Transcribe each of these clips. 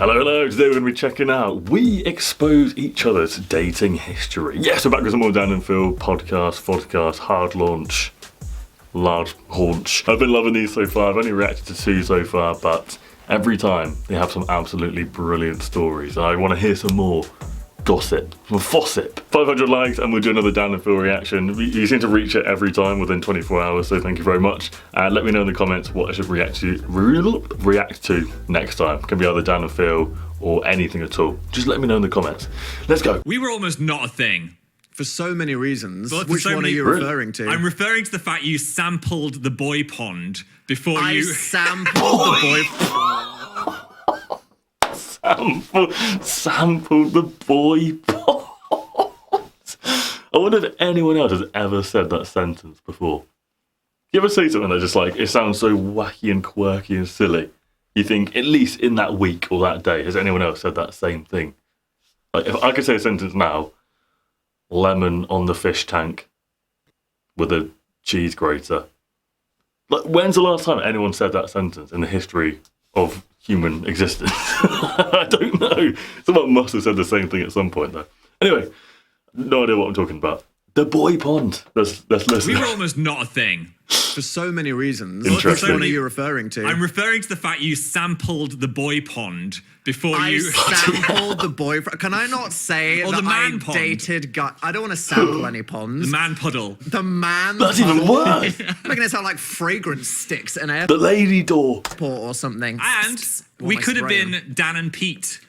Hello, today we're going to be checking out We Expose Each Other's Dating History. Yes, we're back with some more Dan and Phil podcast, hard launch, large haunch. I've been loving these so far. I've only reacted to 2 so far, but every time they have some absolutely brilliant stories. And I want to hear some more gossip, some fossip. 500 likes and we'll do another Dan and Phil reaction. You seem to reach it every time within 24 hours, so thank you very much. Let me know in the comments what I should react to next time. Can be either Dan and Phil or anything at all. Just let me know in the comments. Let's go. We were almost not a thing. For so many reasons. Well, Which one are you referring to? I'm referring to the fact you sampled the boy pond before I you... sampled the boy pond. Sample the boy pot. I wonder if anyone else has ever said that sentence before. You ever say something that just like, it sounds so wacky and quirky and silly? You think, at least in that week or that day, has anyone else said that same thing? Like, if I could say a sentence now, lemon on the fish tank with a cheese grater. Like, when's the last time anyone said that sentence in the history of human existence? I don't know. Someone must have said the same thing at some point, though. Anyway, no idea what I'm talking about. The boy pond. Let's listen. We were almost not a thing. For so many reasons. Interesting. Which one are you referring to? I'm referring to the fact you sampled the boy pond before I you... sampled the boy. Can I not say Or that the man I pond. dated guy? I don't want to sample any ponds. The man puddle. The man. That's even worse. Making it sound like fragrance sticks in The lady door. airport or something. And What we am I could have spraying? been Dan and Pete.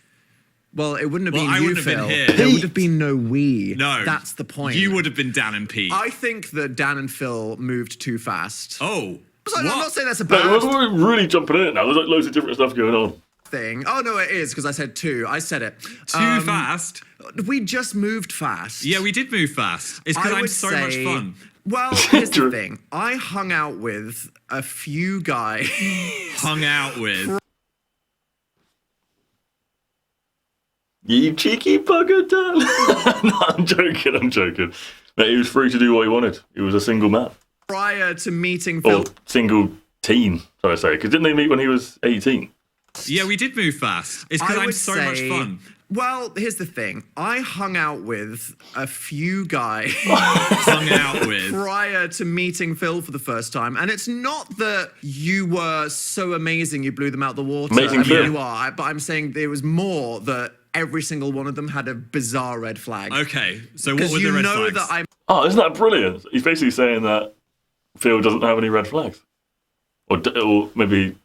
Well, it wouldn't have Well, been I you, wouldn't have Phil. been here. There would have been no we. No. That's the point. You would have been Dan and Pete. I think that Dan and Phil moved too fast. Oh. So I'm what? not saying that's a No, bad we're really jumping in it now. There's like loads of different stuff going on. thing. Oh, no, it is, because I said 2. I said it. Too fast? We just moved fast. Yeah, we did move fast. It's because I I'm would so much say- fun. Well, here's the thing. I hung out with a few guys. Hung out with. You cheeky bugger, Dan. No, I'm joking. Mate, he was free to do what he wanted. He was a single man. Prior to meeting Phil. Or single teen, shall I say. Because didn't they meet when he was 18? Yeah, we did move fast. It's because I I'm would so much say- fun. Well, here's the thing. I hung out with a few guys. Hung out with. Prior to meeting Phil for the first time, and it's not that you were so amazing you blew them out the water. Amazing I mean, Phil. you are, but I'm saying there was more that every single one of them had a bizarre red flag. Okay, so what Because were the you red know flags? that I'm Oh, isn't that brilliant? He's basically saying that Phil doesn't have any red flags. Or maybe,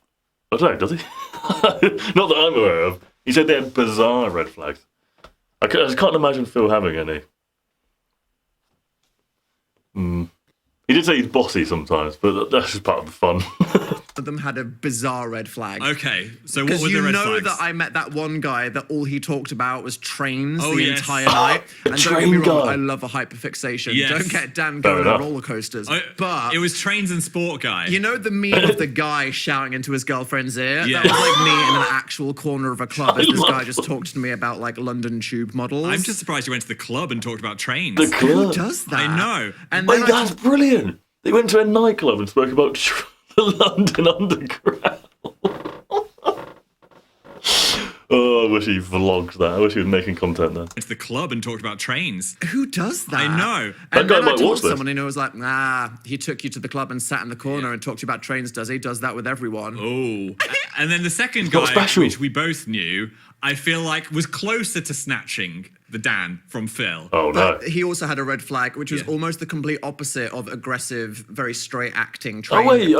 I don't know, does he? Not that I'm aware of. He said they had bizarre red flags. I just can't imagine Phil having any. He did say he's bossy sometimes, but that's just part of the fun. of them had a bizarre red flag. Okay, so what Because were the you red know flags? that I met that one guy that all he talked about was trains Oh, the yes. entire night. And don't get train me wrong, guy. I love a hyperfixation. Yes. Don't get Dan Fair going on enough. roller coasters. But it was trains and sport guy. You know the meme of the guy shouting into his girlfriend's ear? Yeah. That was like me in an actual corner of a club as this love guy just talked to me about like London tube models. I'm just surprised you went to the club and talked about trains. The Who club. does that? I know. And Wait, then that's brilliant. They went to a nightclub and spoke about the London Underground. Oh, I wish he vlogged that. I wish he was making content then. Went to the club and talked about trains. Who does that? I know. That And guy then I might watch told this. someone and it was like, nah, he took you to the club and sat in the corner and talked to you about trains, does he? Does that with everyone. Oh. And then the second Not guy, special. which we both knew, I feel like was closer to snatching the Dan from Phil. Oh, no. But he also had a red flag, which was Yeah. almost the complete opposite of aggressive, very straight acting Oh, train. wait,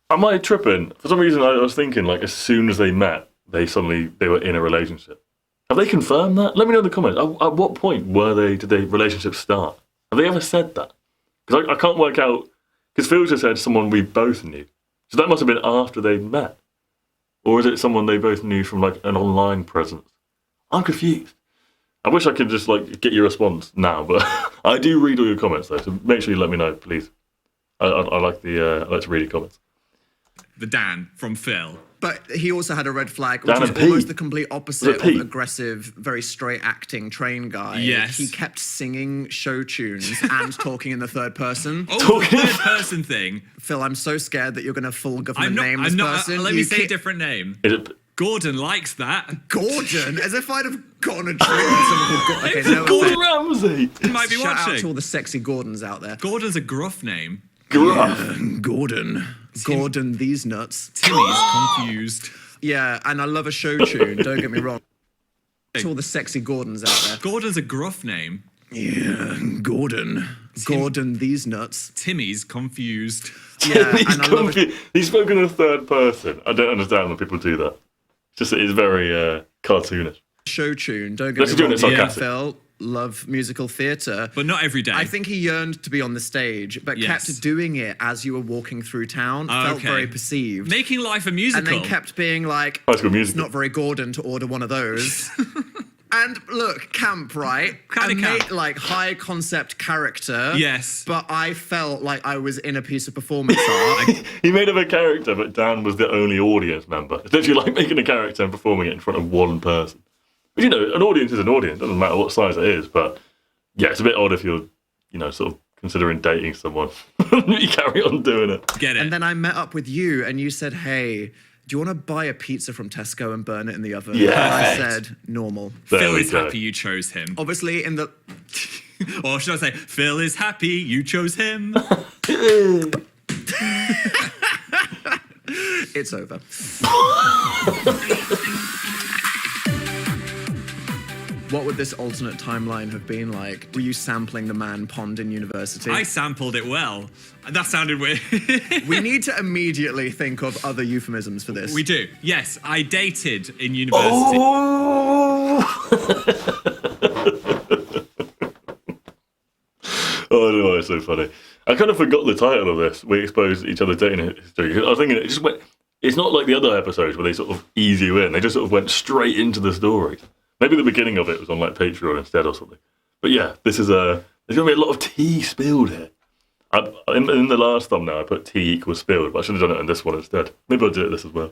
am I tripping? For some reason, I was thinking, like, as soon as they met, they were in a relationship. Have they confirmed that? Let me know in the comments. At what point did their relationship start? Have they ever said that? Because I can't work out, because Phil just said someone we both knew. So that must have been after they met. Or is it someone they both knew from, like, an online presence? I'm confused. I wish I could just, like, get your response now, but I do read all your comments, though, so make sure you let me know, please. I like I like to read your comments. The Dan from Phil. But he also had a red flag, which Dan was and Pete. almost the complete opposite Was it Pete? of aggressive, very straight acting train guy. Yes. He kept singing show tunes and talking in the third person. Oh, Talking- the third person thing. Phil, I'm so scared that you're going to full government I'm not. name I'm this not. person. Let me You say a keep- different name. Is it Gordon likes that. Gordon, as if I'd have gotten a drink with someone called Gordon. Okay, no Gordon offense. Ramsay. He might be Shout out to all watching. the sexy Gordons out there. Gordon's a gruff name. Gruff. Gordon. Gordon, these nuts. Timmy's confused. Yeah, and I love a show tune, don't get me wrong. To all the sexy Gordons out there. Gordon's a gruff name. Yeah, Gordon. Gordon, these nuts. Timmy's confused. Yeah, he's, and I love a he's spoken in the third person. I don't understand when people do that. It's just it's very cartoonish. show tune, don't Let's get do me it wrong. sarcastic. Phil, love musical theatre. But not every day. I think he yearned to be on the stage, but Yes. kept doing it as you were walking through town. Felt Okay. very perceived. Making life a musical. And then kept being like, High School it's Musical. not very Gordon to order one of those. And look, camp, right? Kinda And camp. make like high concept character. Yes. But I felt like I was in a piece of performance art. He made up a character, but Dan was the only audience member. It's literally like making a character and performing it in front of one person. But you know, an audience is an audience. Doesn't matter what size it is. But yeah, it's a bit odd if you're, you know, sort of considering dating someone. You carry on doing it. Get it. And then I met up with you and you said, hey, do you want to buy a pizza from Tesco and burn it in the oven? Yeah. And I Perfect. said, normal. There Phil we is go. happy you chose him. Obviously, in the... Or should I say, Phil is happy you chose him. It's over. What would this alternate timeline have been like? Were you sampling the man pond in university? I sampled it well. That sounded weird. We need to immediately think of other euphemisms for this. We do. Yes, I dated in university. Oh, no, it's so funny. I kind of forgot the title of this. We exposed each other's dating history. I was thinking it just went. It's not like the other episodes where they sort of ease you in. They just sort of went straight into the story. Maybe the beginning of it was on like Patreon instead or something. But yeah, this is there's going to be a lot of tea spilled here. In the last thumbnail, I put tea equals spilled, but I should have done it in this one instead. Maybe I'll do it this as well.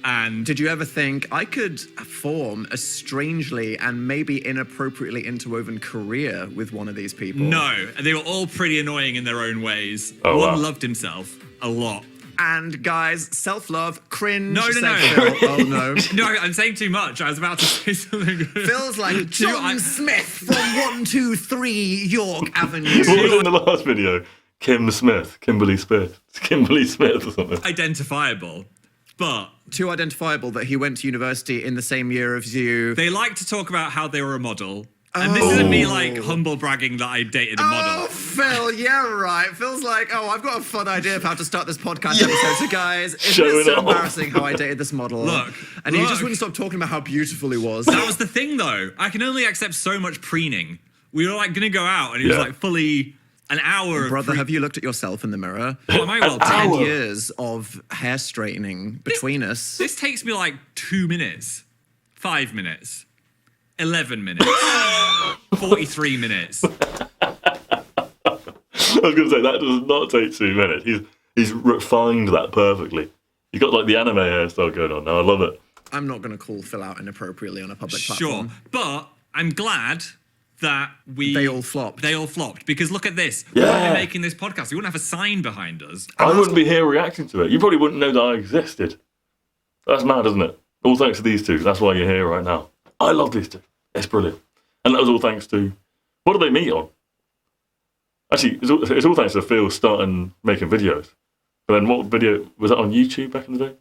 And Did you ever think I could form a strangely and maybe inappropriately interwoven career with one of these people? no, they were all pretty annoying in their own ways. Oh, One wow. loved himself a lot. And guys, self-love, cringe. No, no, said no. Phil. Oh no. No, I'm saying too much. I was about to say something. Phil's like John I- Smith from 123 York Avenue. What was in the last video? Kimberly Smith or something. Identifiable. But Too identifiable that he went to university in the same year as you. they like to talk about how they were a model. And this isn't me like humble bragging that I dated a Oh, model. Phil, yeah, right. Phil's like, oh, I've got a fun idea of how to start this podcast episode. So, guys, isn't Showing it so off. embarrassing how I dated this model? Look, And he look. just wouldn't stop talking about how beautiful he was. That was the thing, though. I can only accept so much preening. We were like gonna go out, and it was Yeah. like fully an hour. Brother, have you looked at yourself in the mirror? What am I well 10 hour. years of hair straightening between us. This takes me like 2 minutes, 5 minutes, 11 minutes, 43 minutes. I was going to say, that does not take 2 minutes. He's refined that perfectly. You've got like the anime hairstyle going on now. I love it. I'm not going to call Phil out inappropriately on a public Sure, platform. but I'm glad that They all flopped. They all flopped because look at this. We wouldn't Yeah. be making this podcast. We wouldn't have a sign behind us. I wouldn't be here reacting to it. You probably wouldn't know that I existed. That's mad, isn't it? All thanks to these two. That's why you're here right now. I love these two. It's brilliant. And that was all thanks to... What did they meet on? Actually, it's all thanks to Phil starting making videos. But then what video... Was that on YouTube back in the day?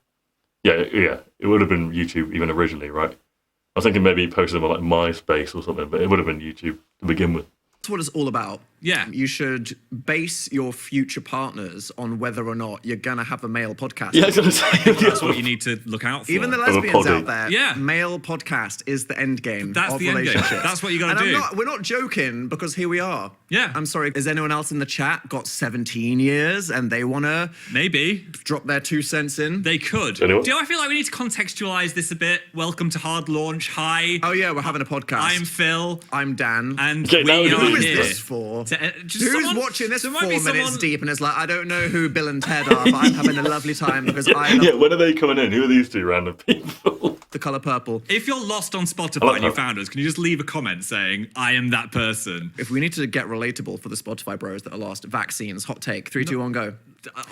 Yeah. It would have been YouTube even originally, right? I was thinking maybe he posted them on like MySpace or something, but it would have been YouTube to begin with. That's what it's all about. Yeah. You should base your future partners on whether or not you're going to have a male podcast. Yeah, I was going to say... That's what you need to look out for. Even the a lesbians poddy. out there, Yeah. male podcast is the end game That's of the end game. relationships. That's what you gotta And do. we're not joking because here we are. Yeah. I'm sorry, has anyone else in the chat got 17 years and they want to Maybe. drop their 2 cents in? They could. Anyone? Do I feel like we need to contextualize this a bit? Welcome to Hard Launch. Hi. Oh yeah, we're having a podcast. I'm Phil. I'm Dan. And Okay, now we who are Who is here. this for? Just Who's someone- watching this there 4 might be minutes someone- deep and is like, I don't know who Bill and Ted are, but I'm having a lovely time because I love Yeah, when are they coming in? Who are these two random people? the colour purple. If you're lost on Spotify like and you that. found us, can you just leave a comment saying, I am that person? If we need to get relatable for the Spotify bros that are lost, vaccines, hot take, 3, 2, 1, go.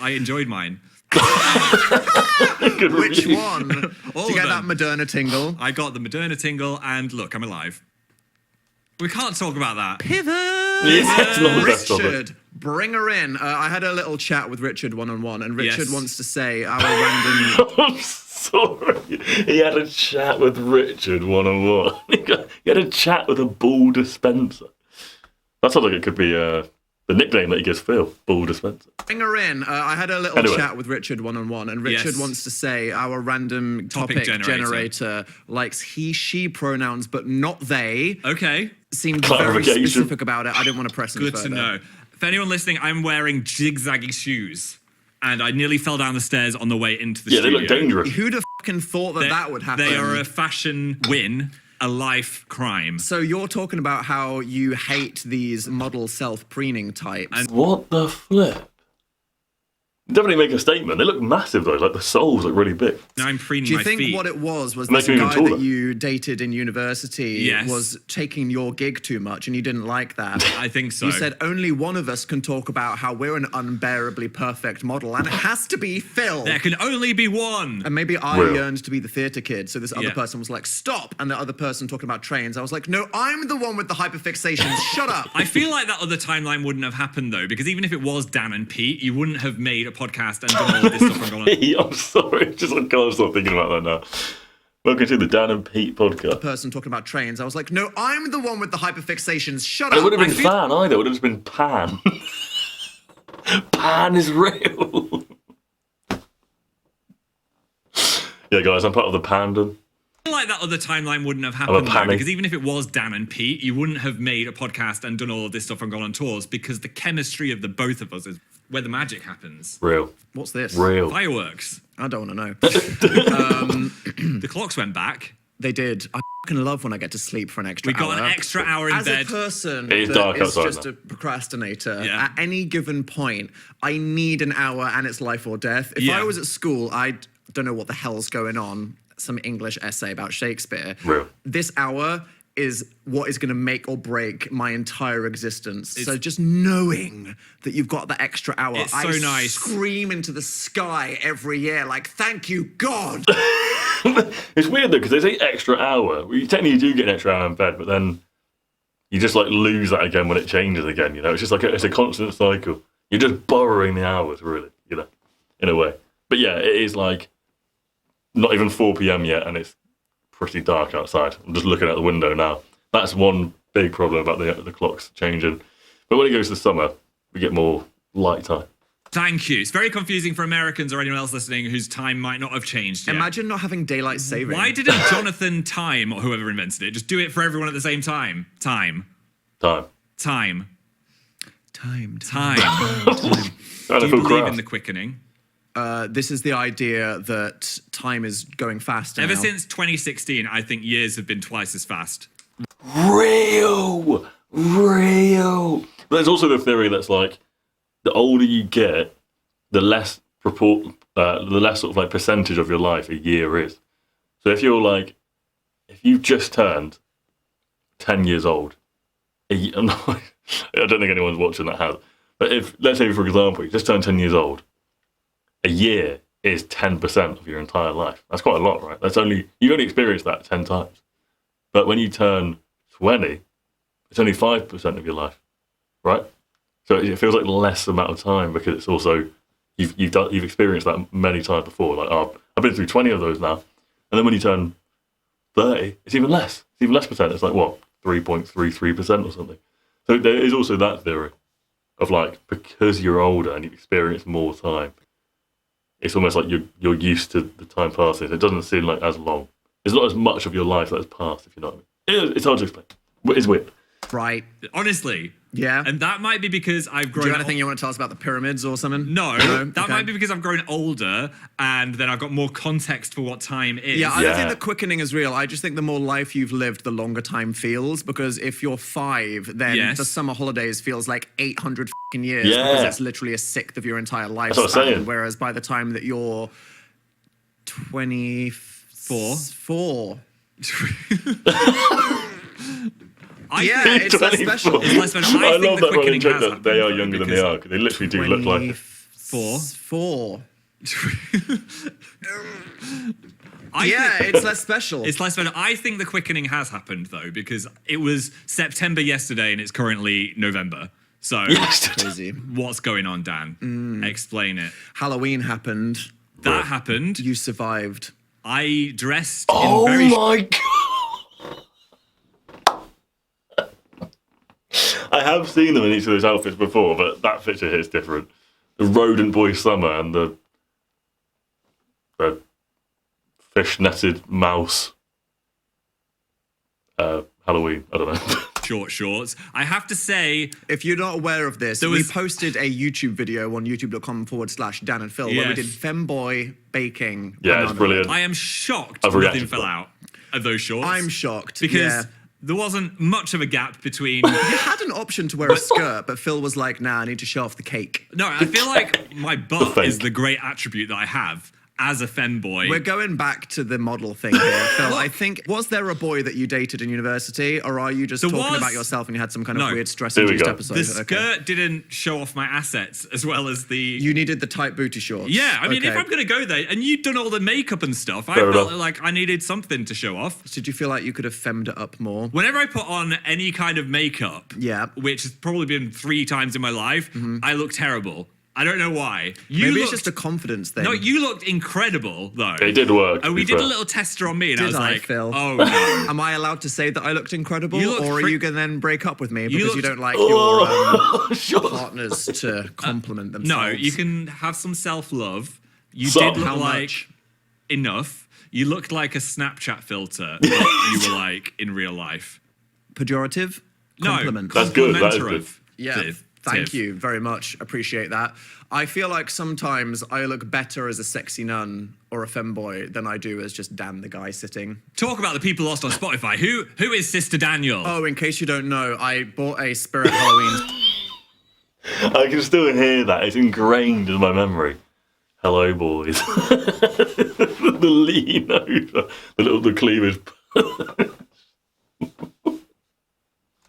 I enjoyed mine. Good Which review. one? Did All you of get that them. Moderna tingle? I got the Moderna tingle, and look, I'm alive. We can't talk about that. Pivot! Yeah, it's not the best topic. Richard, bring her in. I had a little chat with Richard one-on-one, and Richard Yes. wants to say our random... I'm sorry. He had a chat with Richard one-on-one. He had a chat with a ball dispenser. That sounds like it could be the nickname that he gives Phil, ball dispenser. Bring her in. I had a little Anyway. chat with Richard one-on-one, and Richard Yes. wants to say our random Topic topic generator likes he, she pronouns, but not they. Okay, Seemed very Clarification. specific about it. I didn't want to press him good further. to know. For anyone listening, I'm wearing zigzaggy shoes, and I nearly fell down the stairs on the way into the Yeah, they studio. look dangerous. Who'd have fucking thought that that would happen? They are a fashion win, a life crime. So you're talking about how you hate these model self-preening types. What the flip? Definitely make a statement. They look massive though, like the soles look really big. Now I'm preening Do you my think feet. what it was Make this them even guy taller. that you dated in university Yes. was taking your gig too much and you didn't like that? I think so. You said only one of us can talk about how we're an unbearably perfect model and it has to be Phil. there can only be one. And maybe I Real. yearned to be the theatre kid, so this other Yeah. person was like, stop! And the other person talking about trains, I was like, no, I'm the one with the hyperfixations, shut up! I feel like that other timeline wouldn't have happened though, because even if it was Dan and Pete, you wouldn't have made a podcast and done all of this stuff and gone on. I'm sorry, just I can't stop thinking about that now. Welcome to the Dan and Pete podcast. Person talking about trains, I was like, no, I'm the one with the hyperfixations, shut It up! wouldn't have been I feel- Fan either, it would have just been Pan. Pan is real. Yeah, guys, I'm part of the Pandon. I feel like that other timeline wouldn't have a happened though, panic. because even if it was Dan and Pete, you wouldn't have made a podcast and done all of this stuff and gone on tours, because the chemistry of the both of us is where the magic happens. Real. What's this? Real. Fireworks. I don't want to know. The clocks went back. They did. I fucking love when I get to sleep for an extra We hour. got an extra hour in As bed. a person It is that dark is outside just now. a procrastinator, Yeah. at any given point, I need an hour and it's life or death. If Yeah. I was at school, I don't know what the hell's going on. Some English essay about Shakespeare. Real. This hour is what is going to make or break my entire existence. So just knowing that you've got the extra hour, It's I so nice. scream into the sky every year like, thank you, God. It's weird though, because they say extra hour. Well, you technically do get an extra hour in bed, but then you just like lose that again when it changes again, you know? It's just like it's a constant cycle. You're just borrowing the hours, really, you know, in a way. But yeah, it is like not even 4 p.m. yet, and it's pretty dark outside. I'm just looking out the window now. That's one big problem about the clocks changing. But when it goes to summer, we get more light time. Thank you. It's very confusing for Americans or anyone else listening whose time might not have changed yet. Imagine not having daylight saving. Why didn't Jonathan Time, or whoever invented it, just do it for everyone at the same time? Time. Time. Time. Time. Time. And Do I you feel believe in craft. the quickening? This is the idea that time is going faster Ever now. since 2016, I think years have been twice as fast. Real. There's also the theory that's like the older you get, the less the less sort of like percentage of your life a year is. So if you've just turned 10 years old, I don't think anyone's watching that has. But if, let's say for example, you just turned 10 years old, a year is 10% of your entire life. That's quite a lot, right? You've only experienced that 10 times. But when you turn 20, it's only 5% of your life, right? So it feels like less amount of time because it's also you've experienced that many times before. Like, oh, I've been through 20 of those now, and then when you turn 30, it's even less. It's even less percent. It's like what 3.33% or something. So there is also that theory of like because you're older and you've experienced more time, it's almost like you're used to the time passing. It doesn't seem like as long. It's not as much of your life that has passed, if you know what I mean. It's hard to explain. It's weird. Right. Honestly. Yeah. And that might be because I've grown Do you have anything you want to tell us about the pyramids or something? No, that Okay. might be because I've grown older and then I've got more context for what time is. Yeah, I don't Yeah. think the quickening is real. I just think the more life you've lived, the longer time feels. Because if you're 5, then Yes. the summer holidays feels like 800 fucking years. Yeah. Because it's literally a sixth of your entire lifespan. what I'm saying. Whereas by the time that you're 24. I Yeah, think it's less special. 24. It's less special. I I think love the that running quickening joke has that they are happened, younger than because they are. 'Cause they literally do look like it. 4. It's less special. It's less special. I think the quickening has happened, though, because it was September yesterday and it's currently November. So, Crazy. What's going on, Dan? Explain it. Halloween happened. That happened. You survived. I dressed Oh in very... my god! I have seen them in each of those outfits before, but that picture here is different. The rodent boy summer and the fish-netted mouse Halloween. I don't know. short shorts. I have to say... If you're not aware of this, we posted a YouTube video on youtube.com/Dan and Phil where we did femboy baking. Yeah, it's brilliant. I am shocked nothing fell out of those shorts. I'm shocked. Because there wasn't much of a gap between... You had an option to wear a skirt, but Phil was like, nah, I need to show off the cake. No, I feel like my butt is the great attribute that I have as a femboy. We're going back to the model thing here, Phil. I think, was there a boy that you dated in university, or are you just talking about yourself and you had some kind of weird stress-induced episode? The skirt didn't show off my assets as well as the... You needed the tight booty shorts. Yeah, I mean, if I'm going to go there, and you'd done all the makeup and stuff, I felt like I needed something to show off. Did you feel like you could have femmed it up more? Whenever I put on any kind of makeup, which has probably been 3 times in my life, I look terrible. I don't know why. Maybe it's just a confidence thing. No, you looked incredible, though. It did work. And we did a little tester on me, and I was like, Phil? oh, no. Am I allowed to say that I looked incredible, or are you going to then break up with me because you don't like your partners to compliment themselves? No, you can have some self-love. You did look like enough. You looked like a Snapchat filter that you were like in real life. Pejorative? Compliment. That's good. That is good. Yeah. Thank you very much. Appreciate that. I feel like sometimes I look better as a sexy nun or a femboy than I do as just Dan, the guy sitting. Talk about the people lost on Spotify. Who is Sister Daniel? Oh, in case you don't know, I bought a Spirit Halloween. I can still hear that. It's ingrained in my memory. Hello, boys. The lean over. The cleavage.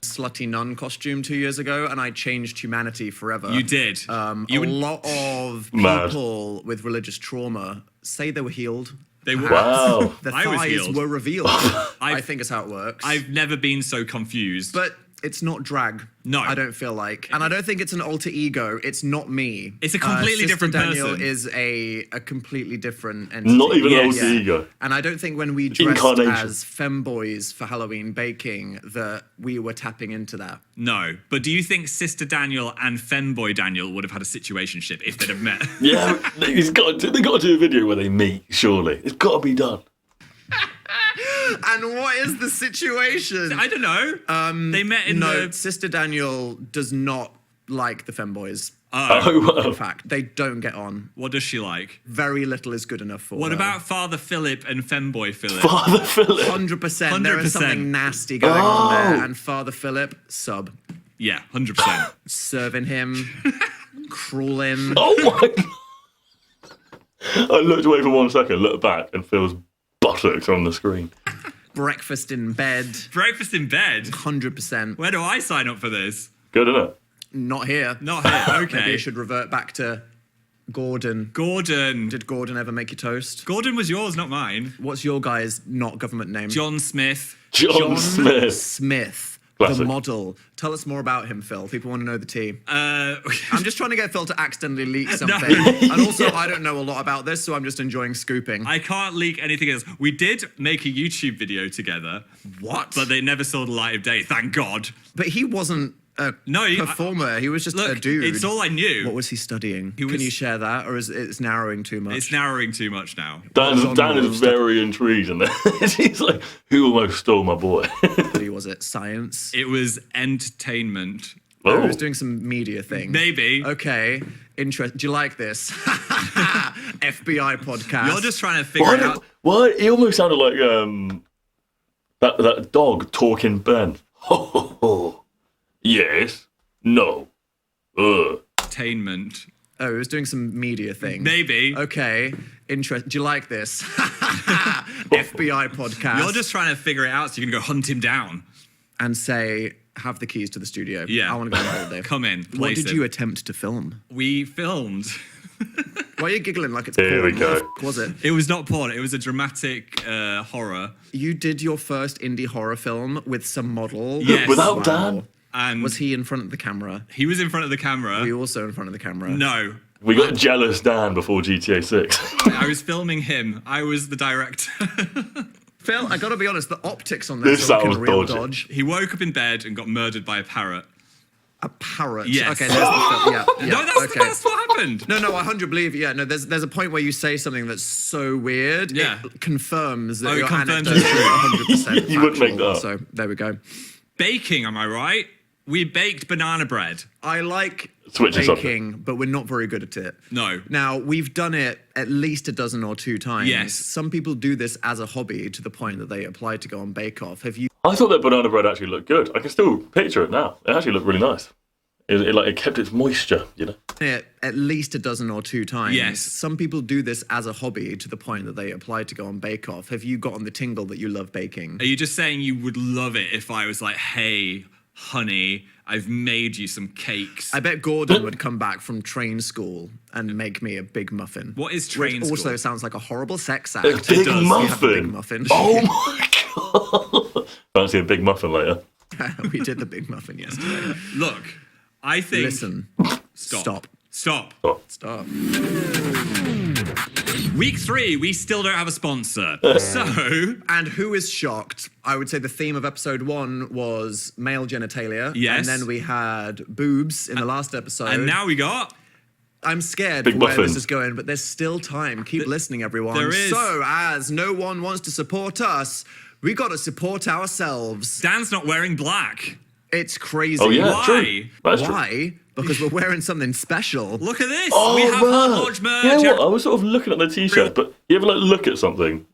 Slutty nun costume 2 years ago, and I changed humanity forever. You did. A lot of people with religious trauma say they were healed. They were. Wow. The thighs were revealed. I think is how it works. I've never been so confused. But it's not drag. No. I don't feel like. And I don't think it's an alter ego. It's not me. It's a completely different Daniel person. is a completely different entity. Not even an alter ego. And I don't think when we dressed as femboys for Halloween baking that we were tapping into that. No. But do you think Sister Daniel and Femboy Daniel would have had a situationship if they'd have met? Yeah, they've got to do a video where they meet, surely. It's got to be done. And what is the situation? I don't know. They met in Sister Daniel does not like the femboys. In fact, they don't get on. What does she like? Very little is good enough for her. What about Father Philip and Femboy Philip? Father Philip. 100%. There is something nasty going on there. And Father Philip, sub. Yeah, 100%. Serving him, crawling. Oh my God. I looked away for 1 second, looked back, and Phil's buttocks on the screen. Breakfast in bed. Breakfast in bed? 100%. Where do I sign up for this? Good, isn't it? Not here. Not here, okay. Maybe you should revert back to Gordon. Gordon. Did Gordon ever make you toast? Gordon was yours, not mine. What's your guy's not government name? John Smith. John Smith. Smith. Classic. The model. Tell us more about him, Phil. People want to know the tea. I'm just trying to get Phil to accidentally leak something. And also, I don't know a lot about this, so I'm just enjoying scooping. I can't leak anything else. We did make a YouTube video together. What? But they never saw the light of day, thank God. But he wasn't a performer. He was just a dude. It's all I knew. What was he studying? Can you share that, or is it's narrowing too much? It's narrowing too much now. Dan is very intrigued in this. He's like, who almost stole my boy? Was it science? It was entertainment. Oh, he was doing some media thing. Maybe. Okay. Do you like this? FBI podcast. You're just trying to figure it out. What? He almost sounded like that dog talking Ben. Ho ho ho. Yes. No. Entertainment. Oh, he was doing some media thing. Maybe. Okay. Do you like this? FBI podcast. You're just trying to figure it out so you can go hunt him down. And say, have the keys to the studio. Yeah. I want to go on holiday. Come in. What did you attempt to film? We filmed Why are you giggling like it's Here we porn? go. What the f- was it? It was not porn. It was a dramatic horror. You did your first indie horror film with some model. Yes. Without Dan? And Was he in front of the camera? he was in front of the camera. Were you also in front of the camera? No. We got jealous Dan before GTA 6. I was filming him. I was the director. Phil, I gotta be honest, the optics on This this are looking sounds real dodgy. dodge. He woke up in bed and got murdered by a parrot. A parrot. Yes. Okay, there's the film. Yeah. No, that's what happened. No, I 100 believe. Yeah, no. There's a point where you say something that's so weird, Yeah. it confirms that Oh, it your confirms anecdote it's is 100%. You wouldn't make that up. So there we go. Baking, am I right? We baked banana bread. I like Switching baking, but we're not very good at it. No. Now, we've done it at least a dozen or two times. Yes. Some people do this as a hobby to the point that they apply to go on Bake Off. Have you I thought that banana bread actually looked good. I can still picture it now. It actually looked really nice. It kept its moisture, you know. done it at least a dozen or two times? Yes. Some people do this as a hobby to the point that they apply to go on Bake Off. Have you gotten the tingle that you love baking? Are you just saying you would love it if I was like, hey, honey, I've made you some cakes? I bet Gordon would come back from train school and make me a big muffin. What is train Which school? also sounds like a horrible sex act. A big does. You have a big muffin. muffin. Oh my god! Fancy a big muffin later. We did the big muffin yesterday. Look, I think... Listen. Stop. Stop. Oh, Stop. Week 3, we still don't have a sponsor. So, And who is shocked? I would say the theme of episode 1 was male genitalia. Yes. And then we had boobs in the last episode. and now we got... I'm scared Big for where muffin. this is going, but there's still time. Keep listening, everyone. there is. So, as no one wants to support us, we got to support ourselves. Dan's not wearing black. It's crazy. oh yeah, Why? true. That's true. Why? Because we're wearing something special. Look at this. Oh, we have man. Hard Lodge merch. You know what? I was sort of looking at the t-shirt, but you ever look at something,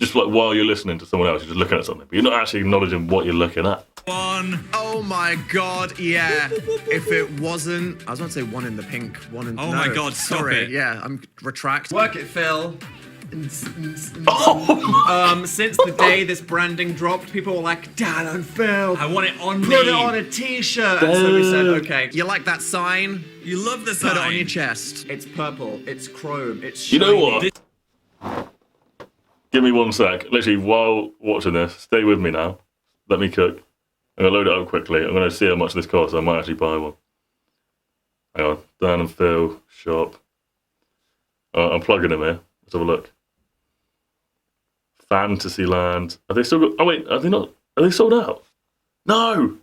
just while you're listening to someone else, you're just looking at something, but you're not actually acknowledging what you're looking at. One. Oh my god, yeah. If it wasn't, I was going to say one in the pink, one in. Oh no, my God, stop sorry. it. Yeah, I'm retract. Work it, Phil. Oh, Since the day this branding dropped, people were like, Dan and Phil, I want it on me. put it on a t-shirt. And so we said, okay. You like that sign? You love the Put it on sign. your chest. It's purple. It's chrome. It's you shiny. know what? Give me 1 sec. Literally, while watching this, stay with me now. Let me cook. I'm going to load it up quickly. I'm going to see how much this costs. I might actually buy one. Hang on. Dan and Phil, shop. I'm plugging them here. Let's have a look. Fantasyland. Are they still got... Oh, wait. Are they not... Are they sold out? No!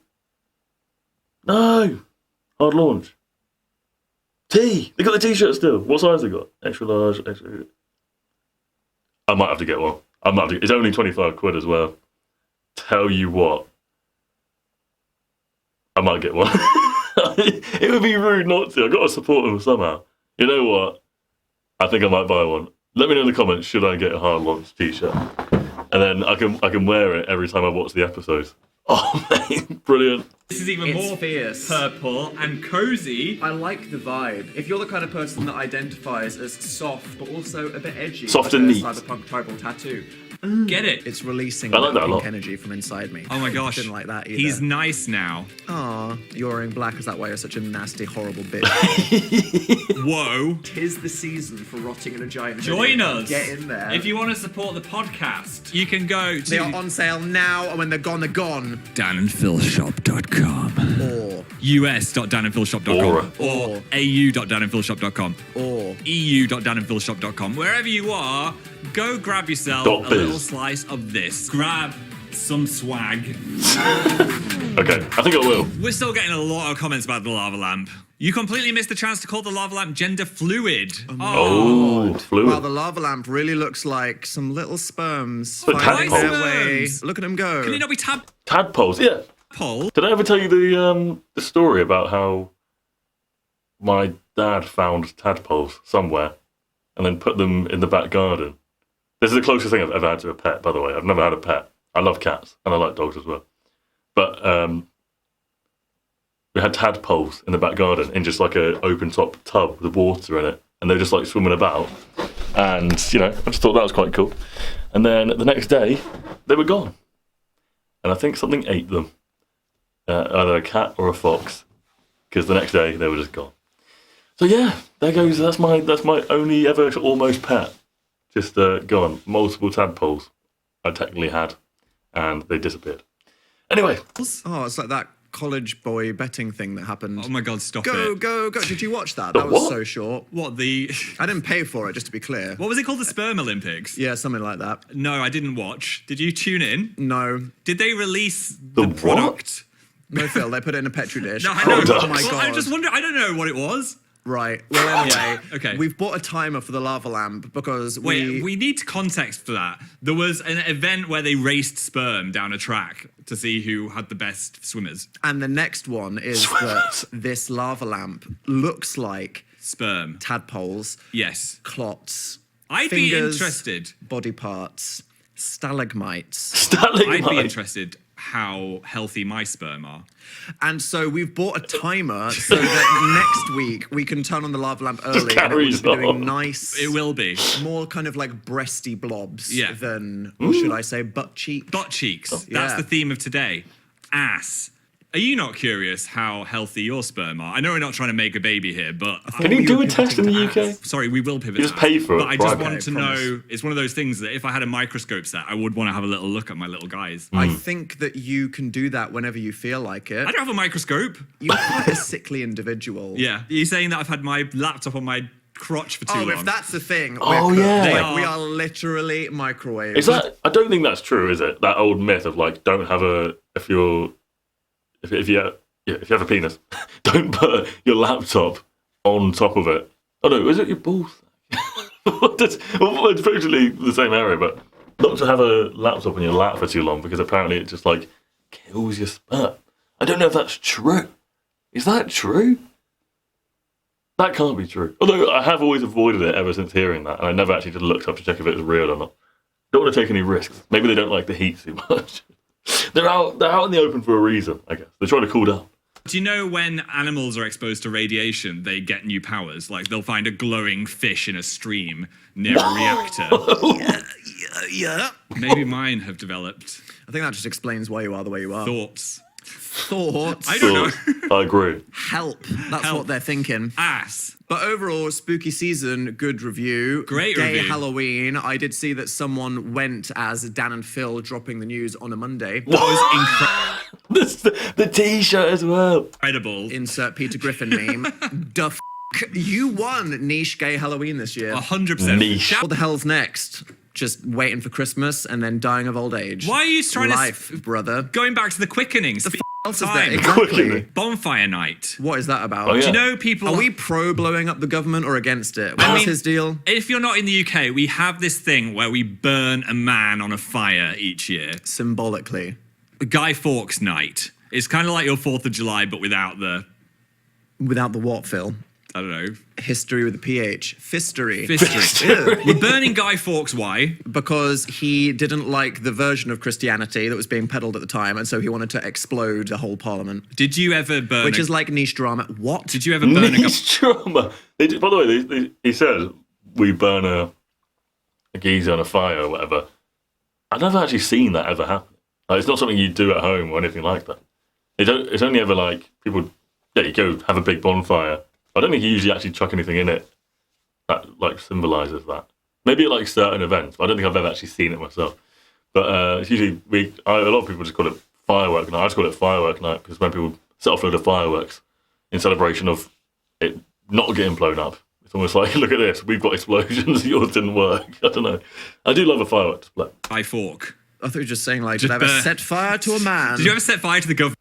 No! Hard launch. T! They got the t-shirt still. What size they got? Extra large, extra... I might have to get one. It's only 25 quid as well. Tell you what. I might get one. It would be rude not to. I've got to support them somehow. You know what? I think I might buy one. Let me know in the comments, should I get a hard launch t-shirt? And then I can wear it every time I watch the episodes. Oh, mate, brilliant. This is even It's more fierce. purple and cozy. I like the vibe. If you're the kind of person that identifies as soft, but also a bit edgy, Soft like and a neat. cyberpunk tribal tattoo, Get it. it's releasing I like that a pink lot. energy from inside me. Oh my gosh. Didn't like that either. He's nice now. Aw, you're wearing black. Is that why you're such a nasty, horrible bitch? Whoa. Tis the season for rotting in a giant. Join hoodie. us. Get in there. If you want to support the podcast, you can go They are to on sale now, and when they're gone, they're gone. danandphilshop.com. Or us.danandphilshop.com Or. au.danandphilshop.com or eu.danandphilshop.com. Wherever you are, go grab yourself a .biz. little slice of this. Grab some swag. Okay, I think I will. We're still getting a lot of comments about the lava lamp. You completely missed the chance to call the lava lamp gender fluid. Oh, fluid. wow, the lava lamp really looks like some little sperms But finding their tadpoles. way. Sperms. Look at them go. Can you not be tadpole? Tadpoles, yeah. Did I ever tell you the story about how my dad found tadpoles somewhere and then put them in the back garden? This is the closest thing I've ever had to a pet, by the way. I've never had a pet. I love cats and I like dogs as well. But we had tadpoles in the back garden in just like an open top tub with water in it, and they were just like swimming about. And, you know, I just thought that was quite cool. And then the next day, they were gone. And I think something ate them. Either a cat or a fox, because the next day they were just gone. So yeah, there goes. That's my only ever almost pet. Just gone. Multiple tadpoles I technically had, and they disappeared. Anyway. Oh, it's like that college boy betting thing that happened. Oh my God, stop Go, it. go, go. Did you watch that? That was what? so short. What, the... I didn't pay for it, just to be clear. What was it called? The Sperm Olympics? Yeah, something like that. No, I didn't watch. Did you tune in? No. Did they release The the what? product? No, Phil, they put it in a Petri dish. No, I know. Oh, Oh my Well, God. I just wonder. I don't know what it was. Right. Well, anyway, Okay. we've bought a timer for the lava lamp because Wait, we need context for that. There was an event where they raced sperm down a track to see who had the best swimmers. And the next one is that this lava lamp looks like Sperm. tadpoles, Yes. clots, I'd be fingers, interested. body parts, stalagmites. I'd be interested how healthy my sperm are. And so we've bought a timer so that next week we can turn on the lava lamp early and it will carries just be doing on. nice, It will be. more kind of like breasty blobs Yeah. than, or should I say, butt cheek. Butt cheeks. That's Yeah. the theme of today. Ass. Are you not curious how healthy your sperm are? I know we're not trying to make a baby here, but Can you do a test in the UK? sorry, we will pivot. You just to pay that. for it, But I just right? want Okay, to promise. know. It's one of those things that if I had a microscope set, I would want to have a little look at my little guys. I think that you can do that whenever you feel like it. I don't have a microscope. You're quite a sickly individual. Yeah. Are you saying that I've had my laptop on my crotch for too Oh, long? if that's the thing, Oh, we're cooked. yeah. Like, we are literally microwave. Is that? I don't think that's true, is it? That old myth of like, don't have a if you have a penis, don't put your laptop on top of it. Oh no, is it your balls? It's virtually the same area, but not to have a laptop in your lap for too long because apparently it just like kills your sperm. I don't know if that's true. Is that true? That can't be true. Although I have always avoided it ever since hearing that, and I never actually just looked up to check if it was real or not. Don't want to take any risks. Maybe they don't like the heat too much. They're out in the open for a reason, I guess. They're trying to cool down. Do you know when animals are exposed to radiation, they get new powers? Like they'll find a glowing fish in a stream near a reactor. Yeah. Maybe mine have developed I think that just explains why you are the way you are. thoughts. Thoughts. I don't know. I agree. Help. That's Help. what they're thinking. Ass. But overall, spooky season, good review. Great Gay review. Halloween. I did see that someone went as Dan and Phil dropping the news on a Monday. That was The t-shirt as well. incredible. Insert Peter Griffin meme. Duh. You won niche gay Halloween this year. 100%. Niche. What the hell's next? Just waiting for Christmas and then dying of old age. Why are you trying Life, to... brother. Going back to the quickenings. What else is time. there? Exactly. Quickening. Bonfire night. What is that about? Oh, yeah. Do you know people... Are we pro blowing up the government or against it? What's I mean- his deal? If you're not in the UK, we have this thing where we burn a man on a fire each year. Symbolically. Guy Fawkes night. It's kind of like your 4th of July, but without the... Without the what, Phil? I don't know. History with a PH. Fistery. Fistery. Ew. We're burning Guy Fawkes. Why? Because he didn't like the version of Christianity that was being peddled at the time, and so he wanted to explode the whole parliament. Did you ever burn Which is like niche drama. What? Did you ever burn a guy... Niche drama. By the way, he said we burn a geezer on a fire or whatever. I've never actually seen that ever happen. Like, it's not something you do at home or anything like that. It's only ever like people. Yeah, you go have a big bonfire. I don't think you usually actually chuck anything in it that like symbolises that. Maybe at like certain events, but I don't think I've ever actually seen it myself. But it's usually a lot of people just call it firework night. I just call it firework night because when people set off a load of fireworks in celebration of it not getting blown up, it's almost like, look at this, we've got explosions, yours didn't work. I don't know. I do love a firework display. Guy Fawkes? I thought you were just saying, like, Just did I ever burn- set fire to a man Did you ever set fire to the government?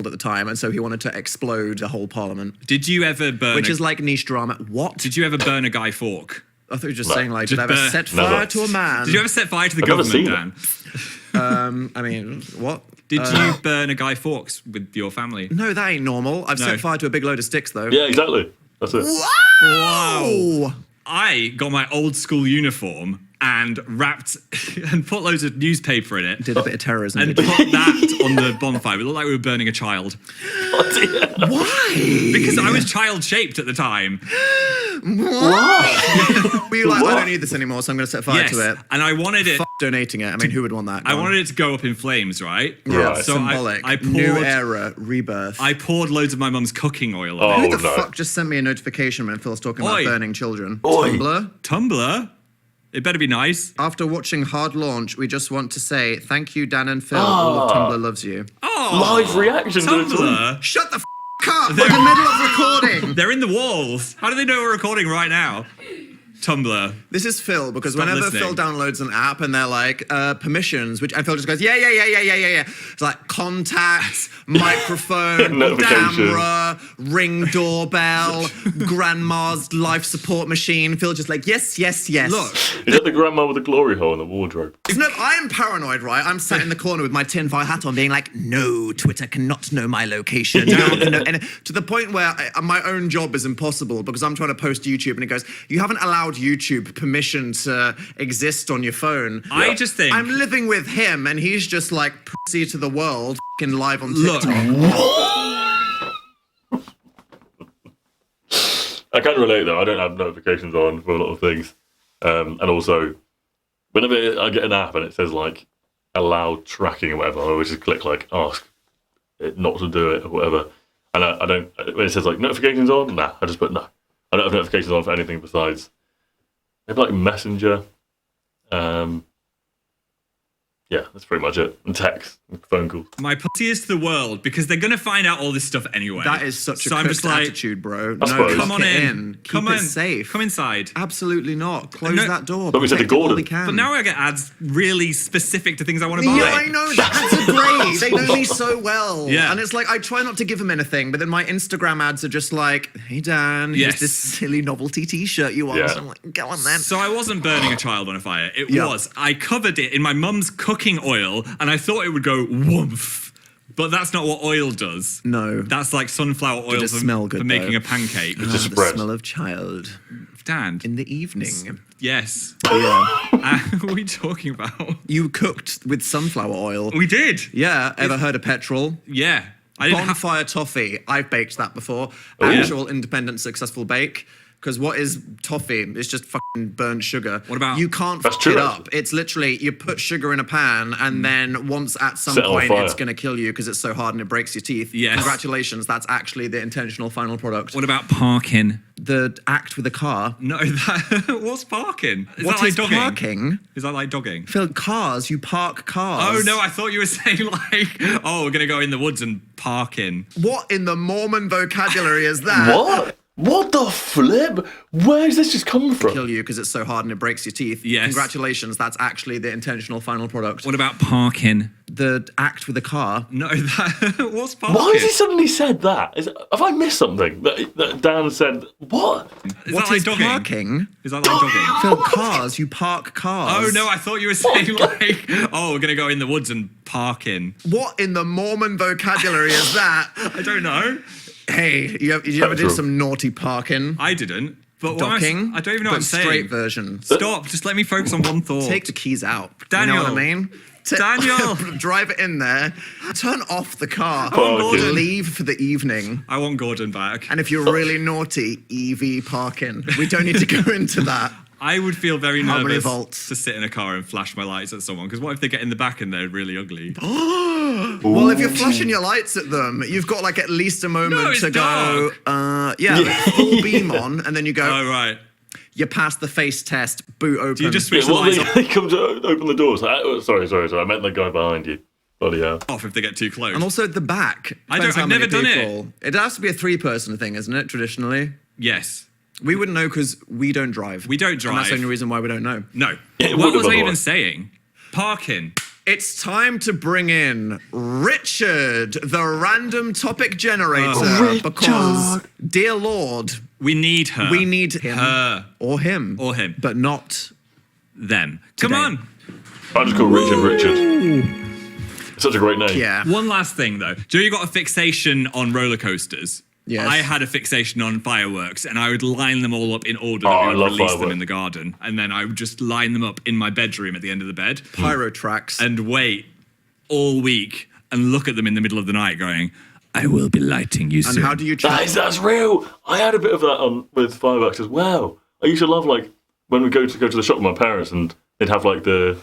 at the time, and so he wanted to explode the whole parliament? Did you ever burn Which a... is like niche drama. What? Did you ever burn a Guy Fawkes? I thought you were just No. saying, like, did I Just ever burn- set Never. fire to a man? Did you ever set fire to the I've never government, seen Dan? I mean, what? Did you burn a Guy Fawkes with your family? No, that ain't normal. I've No. set fire to a big load of sticks, though. Yeah, exactly. That's it. Wow! I got my old school uniform and wrapped and put loads of newspaper in it Did a bit of terrorism. and did put you? that on the bonfire. It looked like we were burning a child. Why? Because I was child-shaped at the time. Were you like, I don't need this anymore, so I'm going to set fire Yes, to it? and I wanted it... donating it. I mean, who would want that? I wanted it to go up in flames, right? Yeah, Right. So symbolic. I poured, New era, rebirth. I poured loads of my mum's cooking oil on Oh, it. Who the no. fuck just sent me a notification when Phil's talking about Oi. burning children? Oi. Tumblr? Tumblr? It better be nice. After watching Hard Launch, we just want to say thank you, Dan and Phil. All of Tumblr loves you. Oh, Live reaction to the tweet. Tumblr. Shut the f*** up! We're in the middle of recording. They're in the walls. How do they know we're recording right now? Tumblr. This is Phil, because Stop whenever listening. Phil downloads an app and they're like, permissions, and Phil just goes, yeah. It's like contacts, microphone, Notifications. camera, ring doorbell, grandma's life support machine. Phil just like, yes. Look, Is that the grandma with the glory hole in the wardrobe? No, I am paranoid, right? I'm sat in the corner with my tinfoil hat on being like, no, Twitter cannot know my location. No one can know. And to the point where my own job is impossible because I'm trying to post to YouTube and it goes, you haven't allowed YouTube permission to exist on your phone. I just think... I'm living with him and he's just like pussy to the world f***ing live on Look, TikTok. I can relate though. I don't have notifications on for a lot of things, and also whenever I get an app and it says like allow tracking or whatever, I always just click like ask it not to do it or whatever. And I don't. When it says like notifications on, nah, I just put no. I don't have notifications on for anything besides maybe like Messenger. Yeah, that's pretty much it. And text, and phone calls. my pussy is to the world because they're going to find out all this stuff anyway. That is such a so I'm cursed just like, attitude, bro. I suppose. come lock on it in. Keep Come it on. safe. Come inside. Absolutely not. Close No, that door. but we said to Protect it all Gordon. we can. But now I get ads really specific to things I want to buy. Yeah, I know. The ads are great. They know me so well. Yeah. And it's like, I try not to give them anything, but then my Instagram ads are just like, hey, Dan, Yes. here's this silly novelty t-shirt you want. Yeah. So I'm like, go on then. So I wasn't burning a child on a fire. It Yeah. was. I covered it in my mum's cooking oil, and I thought it would go woomph. But that's not what oil does. No. That's like sunflower oil just for, smell good, for making though. a pancake. just the spread. smell of child Dan. in the evening. Yes. Yeah. What are we talking about? You cooked with sunflower oil. We did. Yeah. Ever heard of petrol? Yeah. I didn't have. Bonfire toffee. I've baked that before. Actual independent successful bake. Because what is toffee? It's just fucking burnt sugar. What about- You can't That's fuck true, it actually. up. It's literally, you put sugar in a pan and then once at some Set it on point fire. it's going to kill you because it's so hard and it breaks your teeth. Yes. Congratulations, that's actually the intentional final product. What about parking? The act with a car. No, that. What's parking? Is What that like is dogging? parking? Is that like dogging? Phil, cars, you park cars. Oh no, I thought you were saying like, oh, we're gonna go in the woods and park in. What in the Mormon vocabulary is that? What? What the flip? Where's this just come from? Kill you because it's so hard and it breaks your teeth. Yes. Congratulations, that's actually the intentional final product. What about parking? The act with a car. No, that. What's parking? Why has he suddenly said that? Have I missed something? That Dan said, what? Is What that like is dogging? parking? Is that like dogging? Phil, cars, you park cars. Oh no, I thought you were saying like, oh, we're gonna go in the woods and park in. What in the Mormon vocabulary is that? I don't know. Hey, you ever do Petrol. some naughty parking? I didn't. But what am Docking? I don't even know but what I'm saying. straight version. Stop. Just let me focus on one thought. Take the keys out. Daniel. You know what I mean? Daniel. Drive it in there. Turn off the car. Parking. Leave for the evening. I want Gordon back. And if you're really naughty, EV parking. We don't need to go into that. I would feel very How many nervous volts? to sit in a car and flash my lights at someone. Because what if they get in the back and they're really ugly? Well, if you're flashing your lights at them, you've got like at least a moment No, it's to go, dark. full beam on, and then you go, Oh right. you pass the face test, boot open. Do you just Yeah, switch the well, lights off? they come to open the doors. Sorry. I meant the guy behind you. Bloody hell. Off if they get too close? And also the back. Depends how I've many never done it. people. It has to be a 3-person thing, isn't it, traditionally? Yes. We wouldn't know because we don't drive. We don't And that's drive. the only reason why we don't know. No. Yeah, it What would was have I even otherwise. saying? Parking. It's time to bring in Richard, the random topic generator. Richard. Because, dear Lord, We need her. we need him. her. Or him. Or him. But not... Them. Come Today. on. I just call Richard. Such a great name. Yeah. One last thing though. Do you got a fixation on roller coasters? Yes. I had a fixation on fireworks, and I would line them all up in order Oh, that I we would love release them fireworks. in the garden, and then I would just line them up in my bedroom at the end of the bed, Pyro tracks. and wait all week and look at them in the middle of the night, going, "I will be lighting you soon." And how do you track... That's real. I had a bit of that on with fireworks as well. I used to love like when we go to the shop with my parents and they'd have like the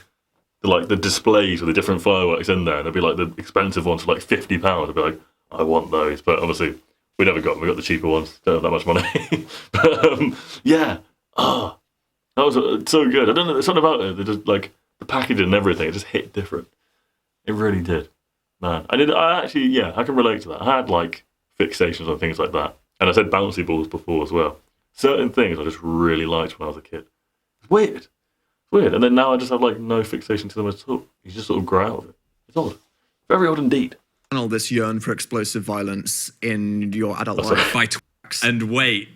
the displays with the different fireworks in there, and there'd be like the expensive ones for like £50. I'd be like, I want those, but obviously we never got them. We got the cheaper ones. Don't have that much money. But yeah, that was so good. I don't know. There's something about it. They just like the packaging and everything. It just hit different. It really did, man. I actually, I can relate to that. I had like fixations on things like that, and I said bouncy balls before as well. Certain things I just really liked when I was a kid. It's weird. It's weird. And then now I just have like no fixation to them at all. You just sort of grow out of it. It's odd. Very odd indeed. Channel this yearn for explosive violence in your adult life. By and wait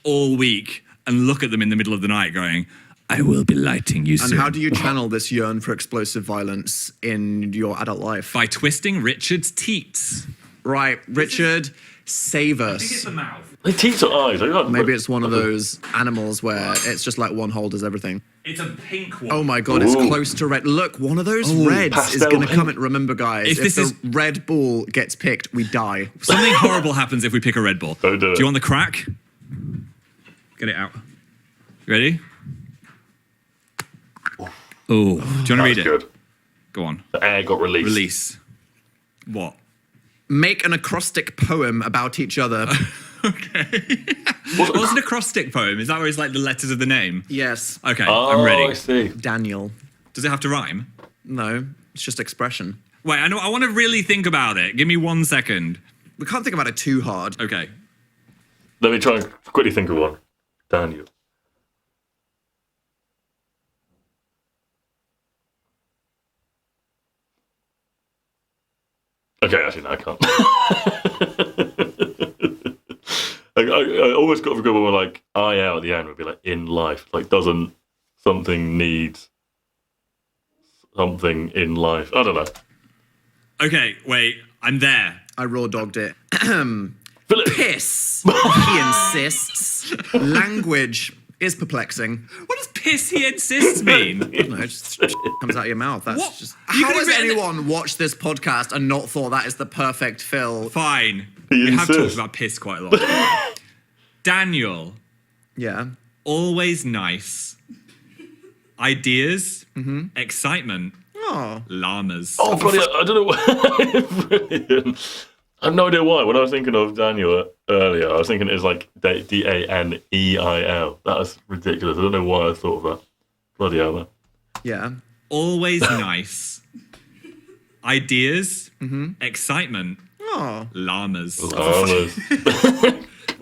all week and look at them in the middle of the night going, I will be lighting you soon. And how do you channel this yearn for explosive violence in your adult life? By twisting Richard's teats. Right, Richard, save us. I think it's the mouth. They teeth or eyes. Maybe it's one of those animals where it's just like one hole does everything. It's a pink one. Oh my god, it's close to red. Look, one of those reds is going to come in. Remember, guys, if the red ball gets picked, we die. Something horrible happens if we pick a red ball. Don't do it. Do you want the crack? Get it out. You ready? Oh, do you want to read it? Good. Go on. The air got released. Release. What? Make an acrostic poem about each other. Okay. What's an acrostic poem? Is that where it's like the letters of the name? Yes. Okay, I'm ready. I see. Daniel. Does it have to rhyme? No, it's just expression. Wait, I want to really think about it. Give me 1 second. We can't think about it too hard. Okay. Let me try and quickly think of one. Daniel. Okay, actually, no, I can't. I almost got to go with like I out at the end would be like in life. Like doesn't something need something in life? I don't know. Okay, wait, I'm there. I raw dogged it. Philip. Piss, he insists. Language is perplexing. What does piss he insists mean? No, it just comes out of your mouth. That's What? just. You How could has have written anyone watched this podcast and not thought that is the perfect fill? Fine. He We have insists. talked about piss quite a lot. Daniel, Yeah. always nice. Ideas, excitement, Oh. llamas. Oh, bloody! I don't know why. Brilliant. I have no idea why. When I was thinking of Daniel earlier, I was thinking it was like Daneil. That was ridiculous. I don't know why I thought of that. Bloody hell, man. Yeah. Always nice. Ideas, excitement, Oh. llamas. Llamas.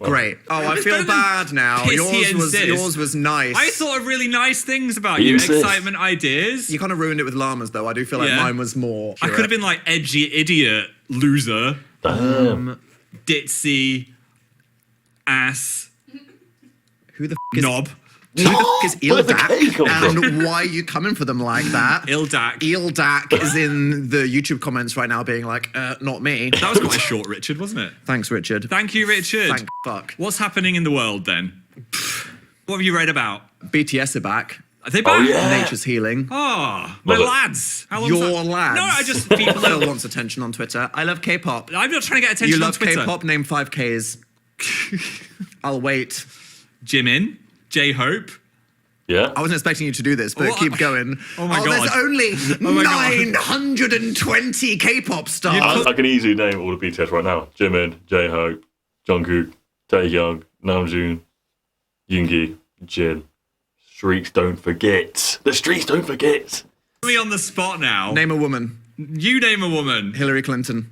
Great. Oh, I It's feel better than bad now. piss he insists. Yours was nice. I thought of really nice things about He you. insists. Excitement, ideas. You kind of ruined it with llamas, though. I do feel like Yeah. mine was more. I could have been like edgy idiot, loser, Damn. ditzy, ass, Who the f is knob, Who the f is Where'd the K come from? And why are you coming for them like that? ildak. Ildak is in the YouTube comments right now being like, not me. That was quite short, Richard, wasn't it? Thanks, Richard. Thank you, Richard. Thank fuck. What's happening in the world then? What have you read about? BTS are back. Are they back? Oh, yeah. Nature's healing. Oh, my Love it. lads. How long's Your that? lads. No, I just people Phil are, wants attention on Twitter. I love K-pop. I'm not trying to get attention You on love Twitter. K-pop? Name 5 Ks. I'll wait. Jimin, J-Hope. Yeah. I wasn't expecting you to do this, but What? keep going. Oh my God. There's only my God. 920 K-pop stars. I can easily name all the BTS right now. Jimin, J-Hope, Jungkook, Taehyung, Namjoon, Yoongi, Jin. Streaks don't forget. The streaks don't forget. Put me on the spot now. Name a woman. You name a woman. Hillary Clinton.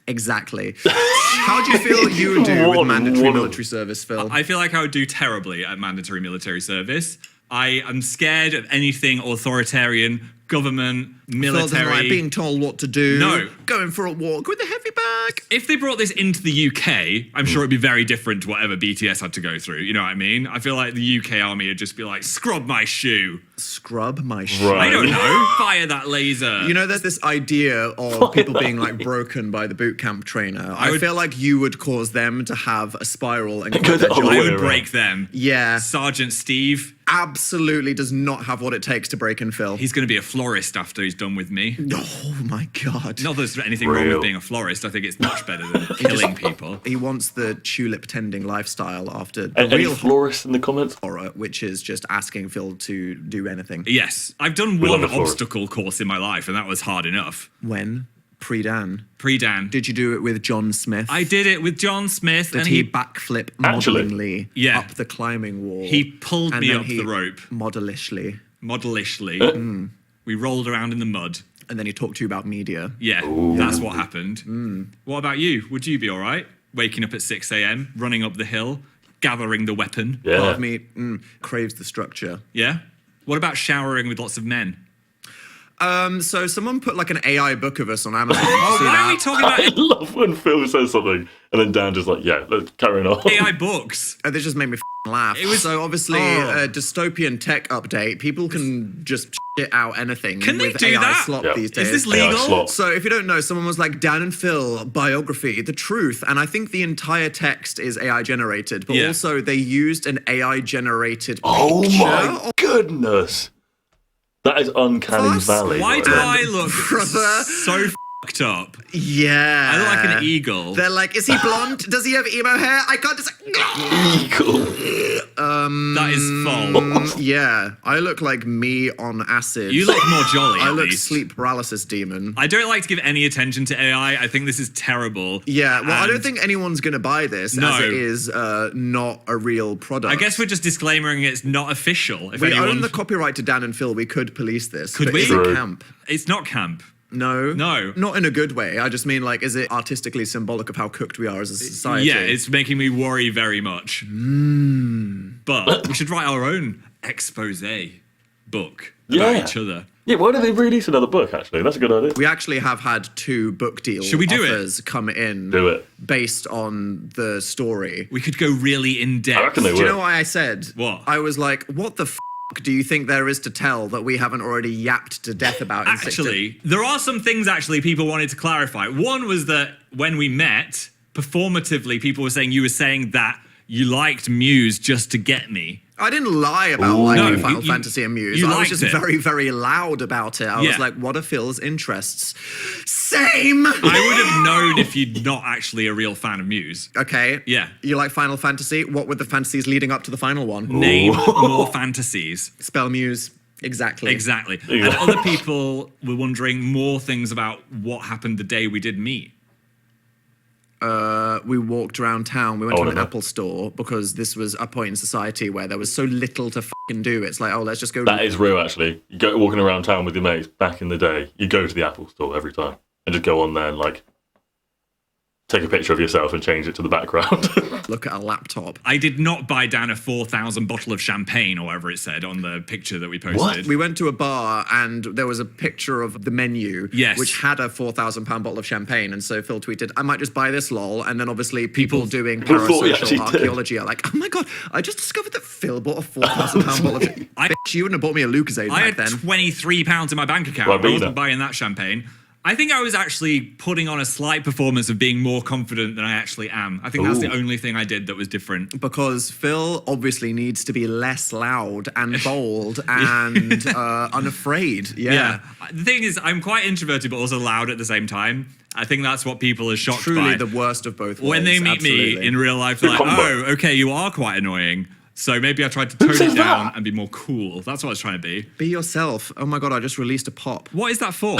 Exactly. How do you feel you would do with One mandatory woman. military service, Phil? I feel like I would do terribly at mandatory military service. I am scared of anything authoritarian, government, Phil doesn't military. like being told what to do. No. Going for a walk with a heavy bag. If they brought this into the UK, I'm sure it'd be very different to whatever BTS had to go through. You know what I mean? I feel like the UK army would just be like, scrub my shoe. Scrub my shit. Right. I don't know. Fire that laser. You know, there's this idea of people being like broken by the boot camp trainer. I would- feel like you would cause them to have a spiral and Go quit the their other job. way I would around. break them. Yeah, Sergeant Steve, absolutely does not have what it takes to break and Phil. he's going to be a florist after he's done with me. Oh my god. Not that there's anything wrong Real. with being a florist. I think it's much better than killing people. He wants the tulip tending lifestyle after the Any real florists in the comments? horror, which is just asking Phil to do anything. Yes. I've done We love one it for it. obstacle course in my life, and that was hard enough. When? Pre-Dan. Pre-Dan. Did you do it with John Smith? I did it with John Smith, Did and he backflip Actually? modelingly Yeah. up the climbing wall? he pulled and me then up he the rope, Modelishly. modelishly. We rolled around in the mud. And then he talked to you about media. Yeah, that's what happened. What about you? Would you be all right? Waking up at 6 a.m., running up the hill, gathering the weapon. Yeah. Part of me craves the structure. Yeah? What about showering with lots of men? So someone put like an AI book of us on Amazon. Did you see Why are we that? talking I about love when Phil says something and then Dan just like, yeah, let's carry on. AI books? This just made me laugh. It was- so obviously a dystopian tech update. People can just shit out anything Can they with do AI that? slop Yeah. these days. Is this AI legal? slop. So if you don't know, someone was like, Dan and Phil biography, the truth. And I think the entire text is AI generated, but Yeah. also they used an AI generated Oh picture my of goodness. That is uncanny Us? valley. Why right do there. I look Brother. so fucked up? Yeah. I look like an eagle. They're like, is he blonde? Does he have emo hair? I can't just. Eagle. That is false. Yeah, I look like me on acid. You look more jolly. I at look least. sleep paralysis demon. I don't like to give any attention to AI. I think this is terrible. Yeah, well, I don't And think anyone's going to buy this No. as it is not a real product. I guess we're just disclaimering it's not official. If we anyone, own the copyright to Dan and Phil. We could police this. Could but we? Is it True. camp? It's not camp. No. No. Not in a good way. I just mean, like, is it artistically symbolic of how cooked we are as a society? Yeah, it's making me worry very much. But we should write our own expose book about Yeah. each other. Yeah, why don't they release another book, actually? That's a good idea. We actually have had 2 book deal Should we do it? offers come in Do it. based on the story. We could go really in depth. I reckon they Do you will. know why I said? What? I was like, what the do you think there is to tell that we haven't already yapped to death about in 60? Actually, there are some things actually people wanted to clarify. One was that when we met, performatively, people were saying you were saying that you liked Muse just to get me. I didn't lie about Ooh. liking No, Final you- Fantasy and Muse. you I was liked just it. very, very loud about it. I was Yeah. like, what are Phil's interests? Same! I would have known if you'd not actually a real fan of Muse. Okay. Yeah. You like Final Fantasy? What were the fantasies leading up to the final one? Name more fantasies. Spell Muse. Exactly. Exactly. Yeah. And other people were wondering more things about what happened the day we did meet. We walked around town. We went to an no. Apple store because this was a point in society where there was so little to fucking do. It's like, oh, let's just go. That is real, actually. You go walking around town with your mates back in the day, you go to the Apple store every time and just go on there and, like, take a picture of yourself and change it to the background. look at a laptop. I did not buy down a 4,000 bottle of champagne or whatever it said on the picture that we posted. We went to a bar and there was a picture of the menu, Yes. which had a £4,000 bottle of champagne. And so Phil tweeted, I might just buy this, lol. And then obviously people doing thought we actually parasocial did. archaeology are like, oh my God, I just discovered that Phil bought a £4,000 bottle of champagne. Bitch, you wouldn't have bought me a Lucozade I back had then. £23 in my bank account. Ribena. I wasn't buying that champagne. I think I was actually putting on a slight performance of being more confident than I actually am. I think that's the Ooh. only thing I did that was different. Because Phil obviously needs to be less loud and bold and unafraid. Yeah. The thing is, I'm quite introverted but also loud at the same time. I think that's what people are shocked Truly by. the worst of both worlds. When they meet absolutely. me in real life, they're like, combo. oh, okay, you are quite annoying. So maybe I tried to tone says it down that? and be more cool. That's what I was trying to be. Be yourself. Oh my God, I just released a pop. What is that for?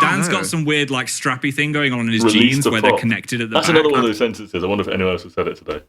Dan's know. got some weird, like, strappy thing going on in his Released jeans a where they're pop. connected at the That's back. another one of those sentences. I wonder if anyone else has said it today.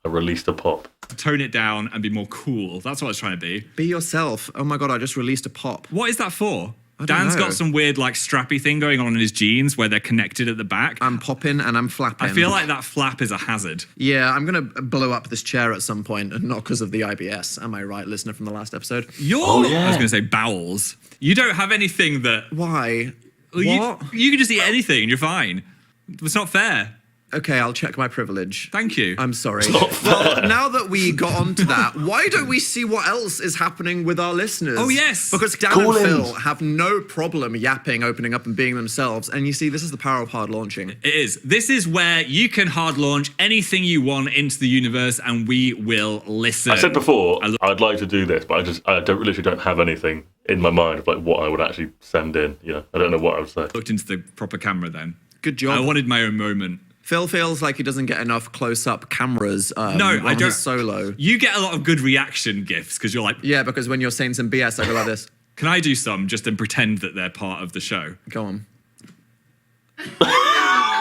I released a pop. Tone it down and be more cool. That's what I was trying to be. Be yourself. Oh my God, I just released a pop. What is that for? don't Dan's know. got some weird, like, strappy thing going on in his jeans where they're connected at the back. I'm popping and I'm flapping. I feel like that flap is a hazard. Yeah, I'm going to blow up this chair at some point, and not because of the IBS. Am I right, listener from the last episode? You're, yeah. I was going to say bowels. You don't have anything that... Why? Well, What? you can just eat anything and you're fine. It's not fair. Okay, I'll check my privilege. Thank you. I'm sorry. Well, now that we got onto that, why don't we see what else is happening with our listeners? Oh, yes. Because Dan Call and in. Phil have no problem yapping, opening up, and being themselves. And you see, this is the power of hard launching. It is. This is where you can hard launch anything you want into the universe and we will listen. I said before, I'd like to do this, but I literally don't have anything in my mind of like what I would actually send in. You know, I don't know what I would say. Looked into the proper camera then. Good job. I wanted my own moment Phil feels like he doesn't get enough close-up cameras No, on I don't. his solo. You get a lot of good reaction gifts because you're like, Yeah, because when you're saying some BS, I go like this. can I do some just and pretend that they're part of the show? Go on.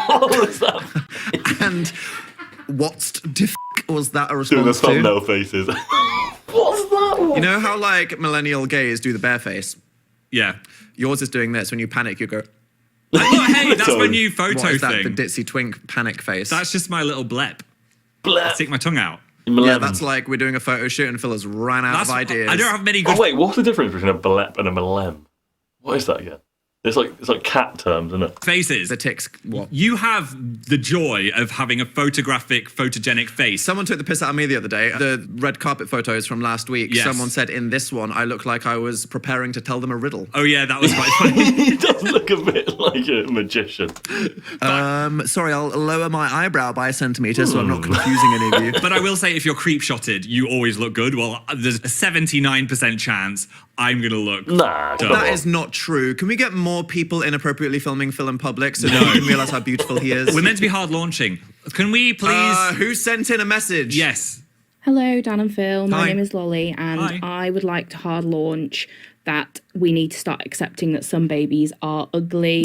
What was that? And what's the was that a Doing the response to? thumbnail faces. What's that one? You know how like millennial gays do the bare face? Yeah. Yours is doing this. When you panic, you go, I thought, hey, that's my Sorry. new photo what is that, thing. the ditzy twink panic face? That's just my little blep. Bleh. Stick my tongue out. yeah, that's like we're doing a photo shoot and Phil has ran out of ideas. I don't have many good. Oh wait, what's the difference between a blep and a milem? What is that again? It's like cat terms, isn't it? faces. The ticks. What? You have the joy of having a photogenic face. Someone took the piss out of me the other day. The red carpet photos from last week. Yes. Someone said in this one, I look like I was preparing to tell them a riddle. Oh yeah, that was quite funny. He does look a bit like a magician. Sorry, I'll lower my eyebrow by a centimetre so I'm not confusing any of you. But I will say, if you're creep shotted, you always look good. Well, there's a 79% chance I'm gonna look. Nah, come That on. is not true. Can we get more people inappropriately filming Phil in public so that we can realise how beautiful he is? We're meant to be hard launching. Can we please? Who sent in a message? Yes. Hello, Dan and Phil. My Hi. name is Lolly, and Hi. I would like to hard launch that we need to start accepting that some babies are ugly.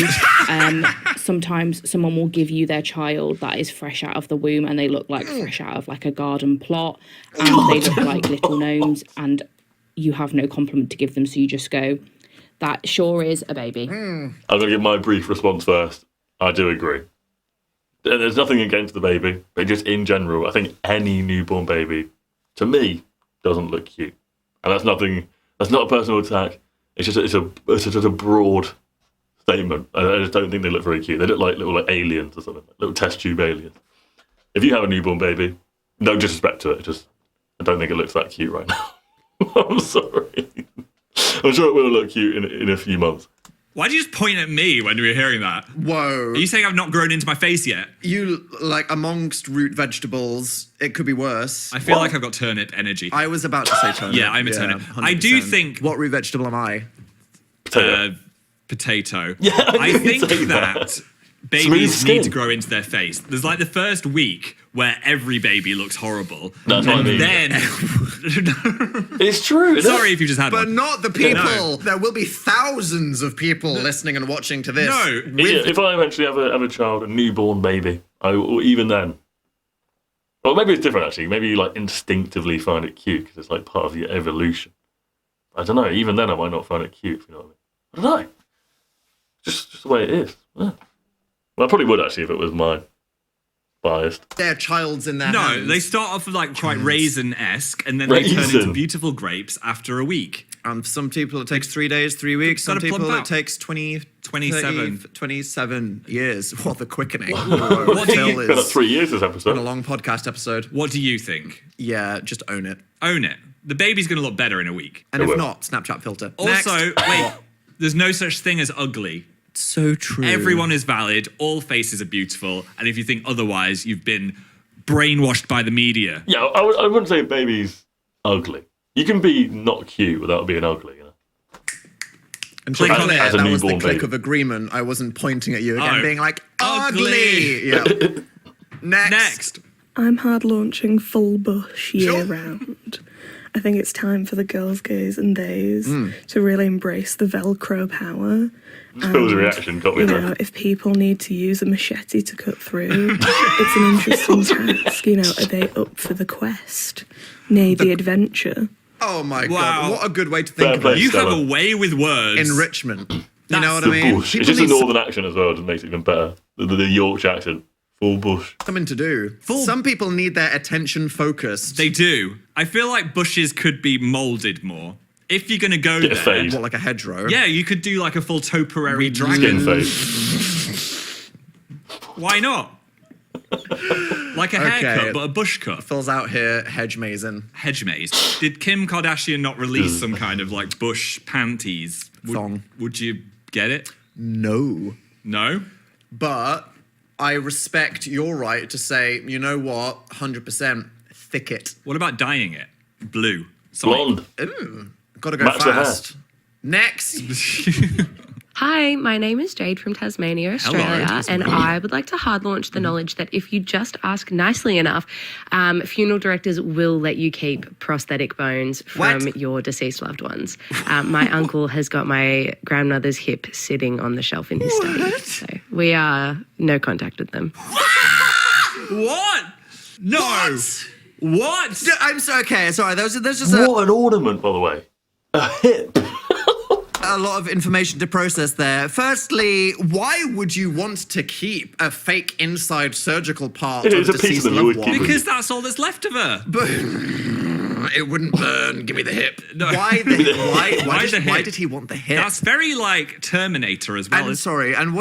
Sometimes someone will give you their child that is fresh out of the womb, and they look like fresh out of like a garden plot, and they look like little gnomes, and you have no compliment to give them, so you just go, "That sure is a baby." I'm going to give my brief response first. I do agree. There's nothing against the baby, but just in general, I think any newborn baby, to me, doesn't look cute. And that's nothing. That's not a personal attack. It's just a broad statement. I just don't think they look very cute. They look like little aliens or something, little test tube aliens. If you have a newborn baby, no disrespect to it. I don't think it looks that cute right now. I'm sorry. I'm sure it will look cute in a few months. Why did you just point at me when you were hearing that? Whoa. Are you saying I've not grown into my face yet? You, like, amongst root vegetables, it could be worse. I feel like I've got turnip energy. I was about to say turnip. Yeah, I'm a turnip. I do 100%. think- What root vegetable am I? Potato. Potato. Yeah, I think say that Smooth babies skin. need to grow into their face. There's like the first week where every baby looks horrible. That's what I mean. Then, It's true. isn't it? sorry if you just had But one. not the people. No. There will be thousands of people listening and watching to this. No. Yeah, if I eventually have a child, a newborn baby, or even then, or maybe it's different actually. Maybe you like instinctively find it cute because it's like part of your evolution. I don't know. Even then, I might not find it cute. If you know what I mean? I don't know. Just the way it is. Yeah. Well, I probably would actually if it was mine. Biased. Their child's in their No, hands. they start off like quite raisin-esque, and then they turn into Raisin. beautiful grapes after a week. And some people it takes 3 days, 3 weeks. Some Gotta plump people it out. takes 20, 27. 27 years. What the quickening. What do Phil you- It's been like is 3 years this been a episode. long podcast episode. What do you think? Yeah, just own it. Own it. The baby's going to look better in a week. And It if will. not, Snapchat filter. Also, Next. wait, there's no such thing as ugly. So true. Everyone is valid. All faces are beautiful. And if you think otherwise, you've been brainwashed by the media. Yeah, I wouldn't say baby's ugly. You can be not cute without being ugly. You know? And Click to on be it. clear, As a that was the newborn click baby. of agreement. I wasn't pointing at you again, Oh. being like, Ugly. ugly. Yeah. Next. I'm hard launching full bush year Sure. round. I think it's time for the girls, gays, and theys to really embrace the Velcro power. Phil's reaction got me You there. know, if people need to use a machete to cut through, it's an interesting task. You know, are they up for the quest? Nay, the adventure. Oh my Wow. God. What a good way to Fair think of play. it. You have Stella. a way with words. Enrichment. You That's know what The I mean? bush. It's People just a need northern accent as well, just makes it even better. The Yorkshire accent. Full bush. something to do. Full- Some people need their attention focused. They do. I feel like bushes could be molded more. If you're going to go Get a there. fade. What, like a hedgerow? Yeah, you could do like a full topiary Skin dragon. face. Why not? Like a haircut, Okay. but a bush cut. Phil's out here hedge mazing. Hedge maze. Did Kim Kardashian not release some kind of like bush panties? Thong. Would you get it? No. No? But I respect your right to say, you know what, 100% thicket. What about dyeing it? Blue. Sorry. Blonde. Ooh, gotta go Match the hair. fast. Next. Hi, my name is Jade from Tasmania, Australia, and I would like to hard launch the knowledge that if you just ask nicely enough, funeral directors will let you keep prosthetic bones from your deceased loved ones. My uncle has got my grandmother's hip sitting on the shelf in his study, so we are no contact with them. What? No. What? I'm so okay. Sorry, there's just What an ornament, by the way. A hip. a lot of information to process there. Firstly, why would you want to keep a fake inside surgical part of It's a a piece deceased of the loved wood one? keep. Because that's all that's left of her. But it wouldn't burn. Give me the hip. No. Why did he want the hip? That's very like Terminator as well. I'm sorry. And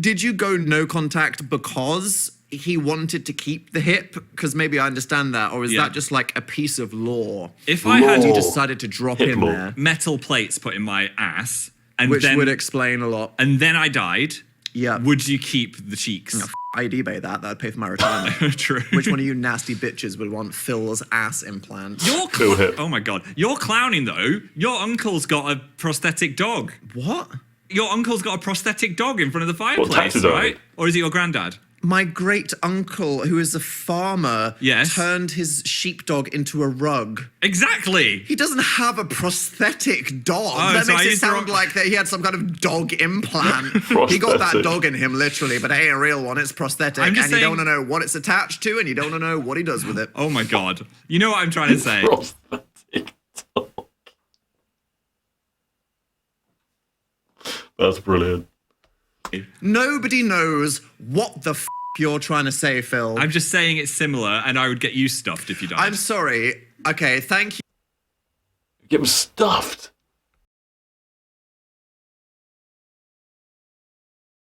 did you go no contact because he wanted to keep the hip? Because maybe I understand that, or is that just like a piece of lore? If I had you decided to drop Hip in lore. there, metal plates put in my ass, and which then would explain a lot. and then I died, Yeah. would you keep the cheeks? I'd eBay that. That'd pay for my retirement. True. Which one of you nasty bitches would want Phil's ass implant? Phil hip. Oh my god. You're clowning though. Your uncle's got a prosthetic dog. What? Your uncle's got a prosthetic dog in front of the fireplace, taxidermy? right? Or is it your granddad? My great uncle, who is a farmer, turned his sheepdog into a rug. Exactly. He doesn't have a prosthetic dog. Oh, That so I makes it used the sound wrong- like that he had some kind of dog implant. He got that Prosthetic. dog in him, literally, but it ain't a real one. It's prosthetic, I'm and just you don't saying- want to know what it's attached to, and you don't want to know what he does with it. Oh my god. You know what I'm trying to say? Prosthetic dog. That's brilliant. Nobody knows what the you're trying to say, Phil. I'm just saying it's similar, and I would get you stuffed if you died. I'm sorry. Okay, thank you. Get him stuffed.